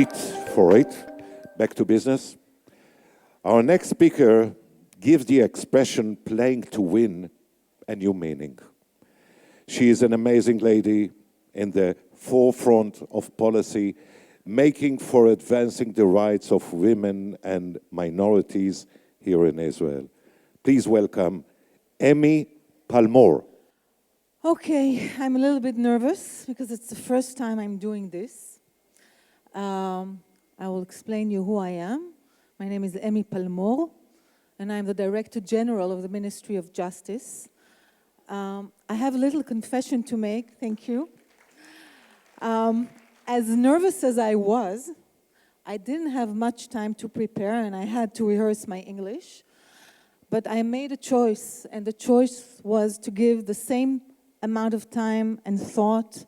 bit for it. Back to business. Our next speaker gives the expression playing to win a new meaning. She is an amazing lady in the forefront of policy, making for advancing the rights of women and minorities here in Israel. Please welcome Emi Palmor. Okay, I'm a little bit nervous because it's the first time I'm doing this. I will explain you who I am. My name is Emi Palmor, and I'm the Director General of the Ministry of Justice. I have a little confession to make, thank you. As nervous as I was, I didn't have much time to prepare and I had to rehearse my English. But I made a choice, and the choice was to give the same amount of time and thought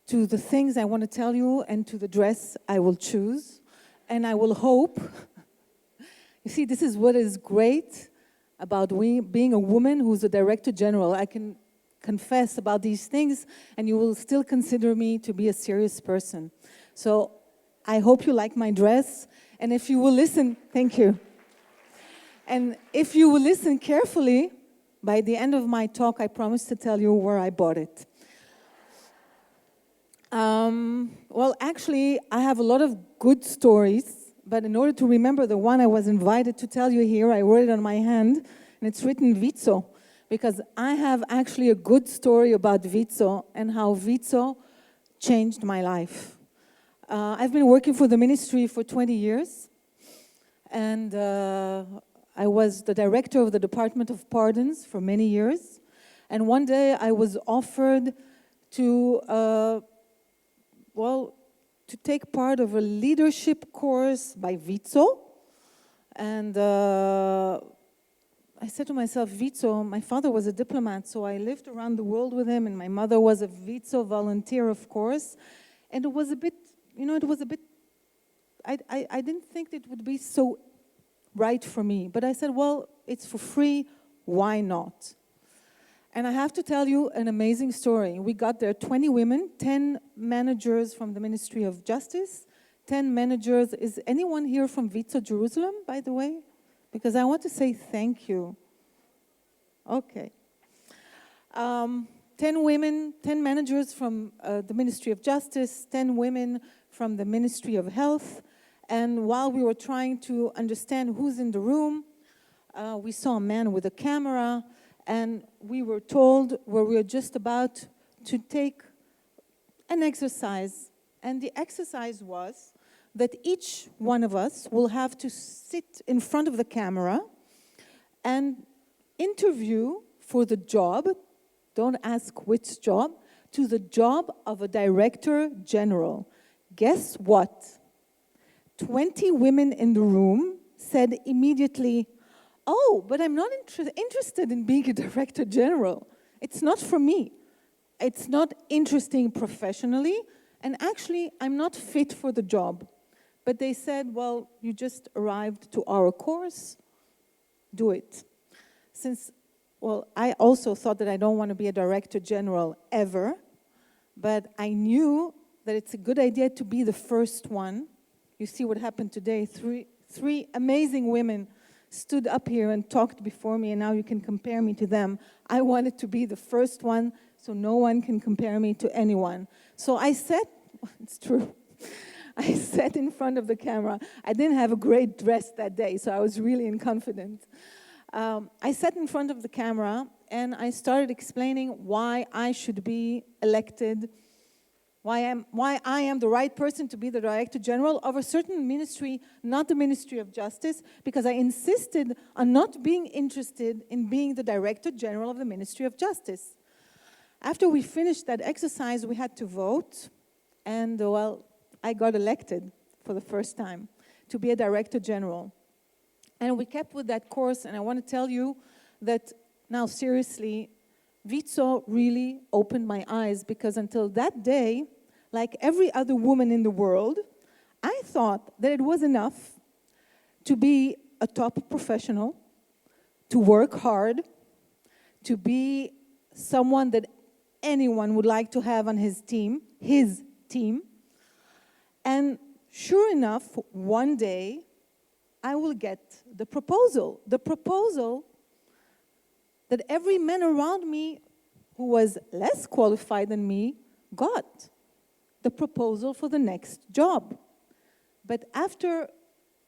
to the things I want to tell you and to the dress I will choose. And I will hope, you see, this is what is great about being a woman who's a Director General. I can confess about these things and you will still consider me to be a serious person. So I hope you like my dress, and if you will listen, thank you. And if you will listen carefully, by the end of my talk, I promise to tell you where I bought it. Well, actually, I have a lot of good stories, but in order to remember the one I was invited to tell you here, I wrote it on my hand, and it's written Wizo, because I have actually a good story about Wizo and how Wizo changed my life. I've been working for the ministry for 20 years, and I was the director of the Department of Pardons for many years. And one day I was offered to, to take part of a leadership course by Wizo. And I said to myself, Wizo, my father was a diplomat, so I lived around the world with him, and my mother was a Wizo volunteer, of course. And it was a bit, I didn't think it would be so right for me. But I said, well, it's for free, why not? And I have to tell you an amazing story. We got there 20 women, 10 managers from the Ministry of Justice, 10 managers. Is anyone here from Wizo Jerusalem, by the way? Because I want to say thank you. Okay. 10 women, 10 managers from the Ministry of Justice, 10 women from the Ministry of Health. And while we were trying to understand who's in the room, we saw a man with a camera, and we were told we were just about to take an exercise. And the exercise was that each one of us will have to sit in front of the camera and interview for the job, don't ask which job, to the job of a Director General. Guess what? 20 women in the room said immediately, oh, but I'm not interested in being a Director General. It's not for me. It's not interesting professionally, and actually, I'm not fit for the job. But they said, well, you just arrived to our course, do it. I also thought that I don't want to be a Director General ever, but I knew that it's a good idea to be the first one. You see what happened today. Three amazing women stood up here and talked before me, and now you can compare me to them. I wanted to be the first one, so no one can compare me to anyone. So I sat, it's true, I sat in front of the camera. I didn't have a great dress that day, so I was really inconfident. I sat in front of the camera, and I started explaining why I should be elected, why I am the right person to be the Director General of a certain ministry, not the Ministry of Justice, because I insisted on not being interested in being the Director General of the Ministry of Justice. After we finished that exercise, we had to vote, and I got elected for the first time to be a Director General. And we kept with that course, and I want to tell you that now seriously, Wizo really opened my eyes, because until that day, like every other woman in the world, I thought that it was enough to be a top professional, to work hard, to be someone that anyone would like to have on his team, and sure enough, one day, I will get the proposal that every man around me who was less qualified than me got, the proposal for the next job. But after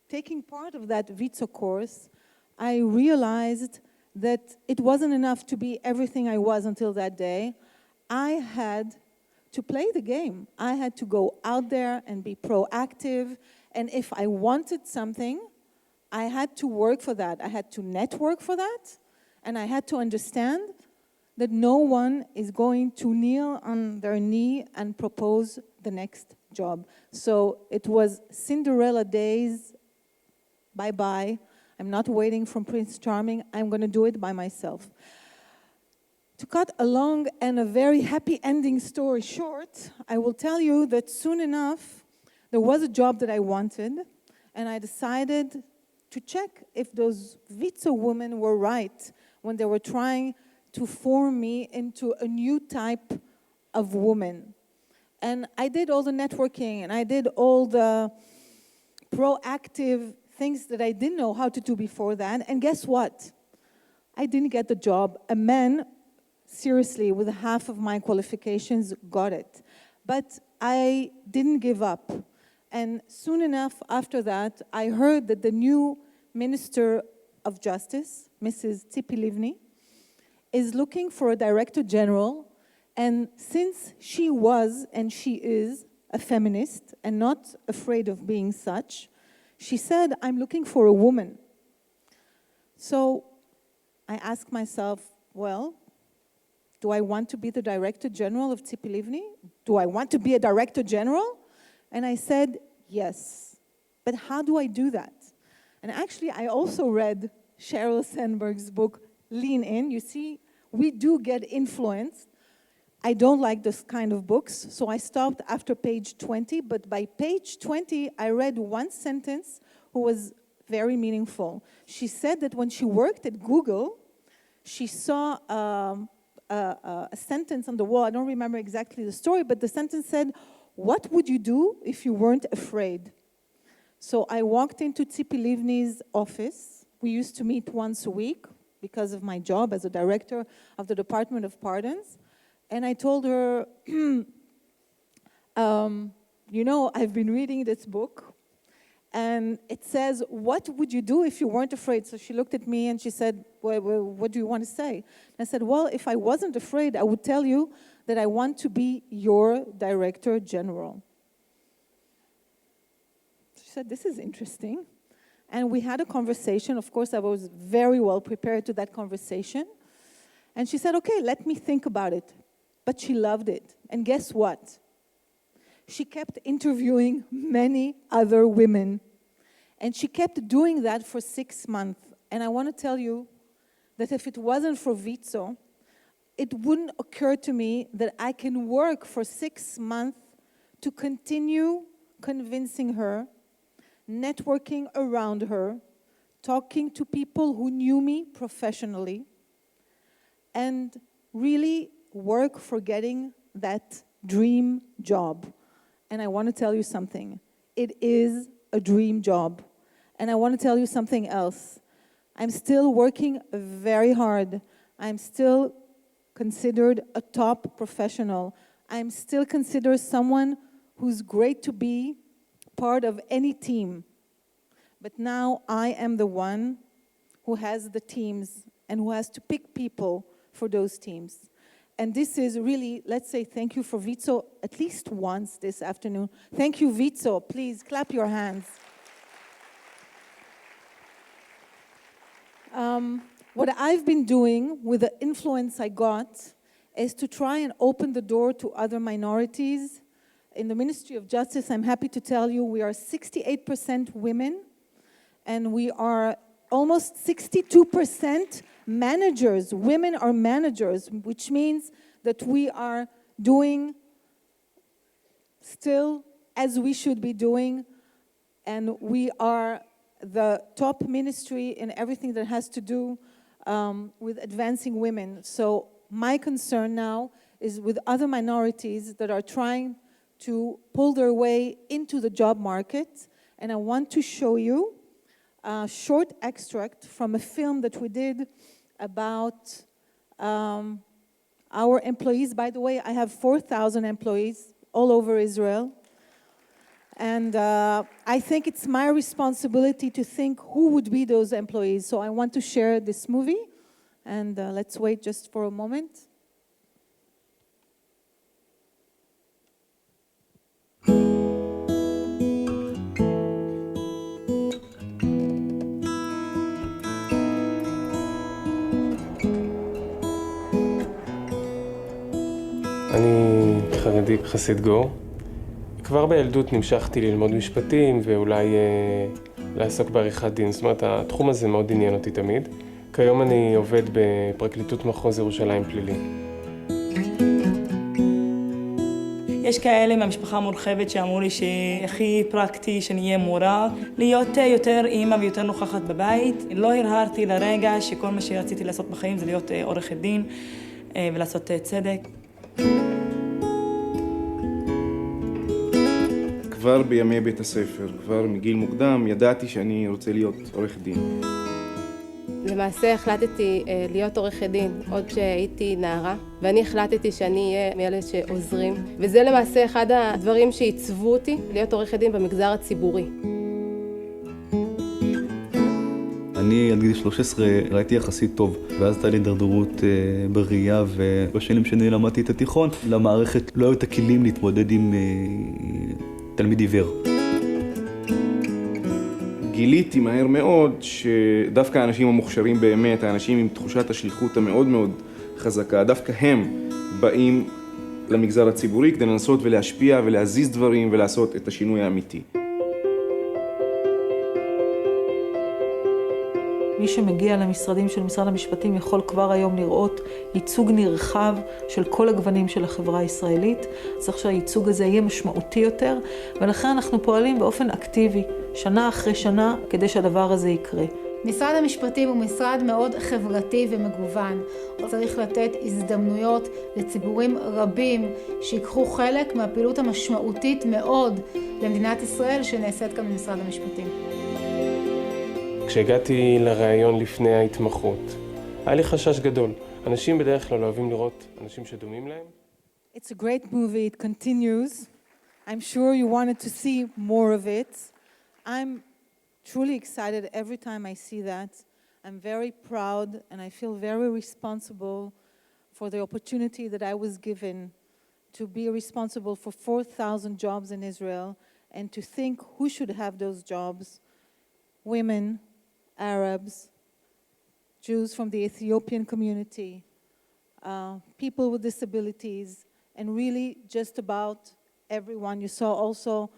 taking part of that Wizo course, I realized that it wasn't enough to be everything I was until that day. I had to play the game. I had to go out there and be proactive. And if I wanted something, I had to work for that. I had to network for that. And I had to understand that no one is going to kneel on their knee and propose the next job. So it was Cinderella days, bye-bye. I'm not waiting for Prince Charming. I'm going to do it by myself. To cut a long and a very happy ending story short, I will tell you that soon enough, there was a job that I wanted, and I decided to check if those Wizo women were right when they were trying to form me into a new type of woman. And I did all the networking, and I did all the proactive things that I didn't know how to do before that. And guess what? I didn't get the job. A man, seriously, with half of my qualifications, got it. But I didn't give up. And soon enough after that, I heard that the new Minister of Justice, Mrs. Tzipi Livni, is looking for a Director General. And since she was, and she is, a feminist and not afraid of being such, she said, I'm looking for a woman. So I asked myself, well, do I want to be the Director General of Tzipi Livni? Do I want to be a Director General? And I said, yes. But how do I do that? And actually, I also read Sheryl Sandberg's book, Lean In. You see, we do get influenced. I don't like this kind of books, so I stopped after page 20. But by page 20, I read one sentence who was very meaningful. She said that when she worked at Google, she saw a sentence on the wall. I don't remember exactly the story, but the sentence said, what would you do if you weren't afraid? So I walked into Tzipi Livni's office. We used to meet once a week because of my job as a director of the Department of Pardons. And I told her, you know, I've been reading this book, and it says, what would you do if you weren't afraid? So she looked at me and she said, well, what do you want to say? And I said, well, if I wasn't afraid, I would tell you that I want to be your Director General. She said, this is interesting. And we had a conversation. Of course, I was very well prepared to that conversation. And she said, okay, let me think about it. But she loved it. And guess what? She kept interviewing many other women. And she kept doing that for 6 months. And I want to tell you that if it wasn't for Wizo, it wouldn't occur to me that I can work for 6 months to continue convincing her, networking around her, talking to people who knew me professionally, and really work for getting that dream job. And I want to tell you something. It is a dream job. And I want to tell you something else. I'm still working very hard. I'm still considered a top professional. I'm still considered someone who's great to be part of any team. But now I am the one who has the teams and who has to pick people for those teams. And this is really, let's say thank you for Wizo at least once this afternoon. Thank you, Wizo. Please clap your hands. What I've been doing with the influence I got is to try and open the door to other minorities. In the Ministry of Justice, I'm happy to tell you, we are 68% women, and we are almost 62% managers. Women are managers, which means that we are doing still as we should be doing, and we are the top ministry in everything that has to do with advancing women. So my concern now is with other minorities that are trying to pull their way into the job market. And I want to show you a short extract from a film that we did about our employees. By the way, I have 4,000 employees all over Israel. And I think it's my responsibility to think who would be those employees. So I want to share this movie. And let's wait just for a moment. אני חרדי חסיד גור. כבר בילדות נמשכתי ללמוד משפטים ואולי לעסוק בעריכת דין. זאת אומרת, התחום הזה מאוד עניין אותי תמיד. כיום אני עובד בפרקליטות מחוז ירושלים פלילי. יש כאלה מהמשפחה המורחבת שאמרו לי שהכי פרקטי שאני אהיה מורה, להיות יותר אימא ויותר נוכחת בבית. לא הרהרתי לרגע שכל מה שרציתי לעשות בחיים זה להיות עורכת דין ולעשות צדק. כבר בימי בית הספר, כבר מגיל מוקדם, ידעתי שאני רוצה להיות עורך דין. למעשה החלטתי להיות עורכת דין עוד כשהייתי נערה, ואני החלטתי שאני אהיה מאלה שעוזרים, וזה למעשה אחד הדברים שעיצבו אותי להיות עורכת דין במגזר הציבורי. אני עד גיל 13 ראיתי יחסית טוב, ואז הייתה לי דרדרות בראייה, ובשנים שאני למדתי את התיכון, למערכת לא היו את הכלים להתמודד עם תלמיד עיוור. גיליתי מהר מאוד שדווקא האנשים המוכשרים באמת, האנשים עם תחושת השליחות המאוד מאוד חזקה, דווקא הם באים למגזר הציבורי כדי לנסות ולהשפיע ולהזיז דברים ולעשות את השינוי האמיתי. מי שמגיע למשרדים של משרד המשפטים יכול כבר היום לראות ייצוג נרחב של כל הגוונים של החברה הישראלית. צריך שהייצוג הזה יהיה משמעותי יותר, ולכן אנחנו פועלים באופן אקטיבי, שנה אחרי שנה, כדי שהדבר הזה יקרה. משרד המשפטים הוא משרד מאוד חברתי ומגוון. הוא צריך לתת הזדמנויות לציבורים רבים שיקחו חלק מהפעילות המשמעותית מאוד למדינת ישראל שנעשית כאן במשרד המשפטים. כשהגעתי לראיון לפני ההתמחות, היה לי חשש גדול. אנשים בדרך כלל אוהבים לראות אנשים שדומים להם. It's a great movie. It continues. I'm sure you wanted to see more of it. I'm truly excited every time I see that. I'm very proud and I feel very responsible for the opportunity that I was given to be responsible for 4,000 jobs in Israel and to think who should have those jobs. Women, Arabs, Jews from the Ethiopian community, people with disabilities, and really just about everyone. You saw also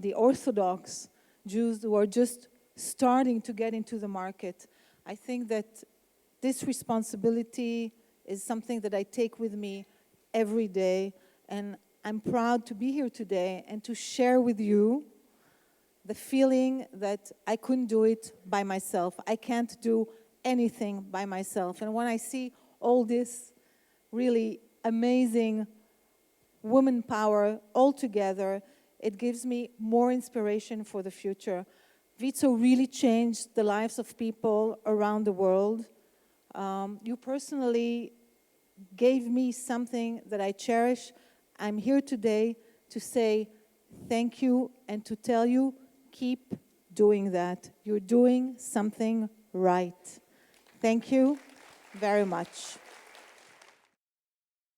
the Orthodox Jews who are just starting to get into the market. I think that this responsibility is something that I take with me every day, and I'm proud to be here today and to share with you the feeling that I couldn't do it by myself. I can't do anything by myself. And when I see all this really amazing woman power all together, it gives me more inspiration for the future. Wizo really changed the lives of people around the world. You personally gave me something that I cherish. I'm here today to say thank you and to tell you, keep doing that. You're doing something right. Thank you very much.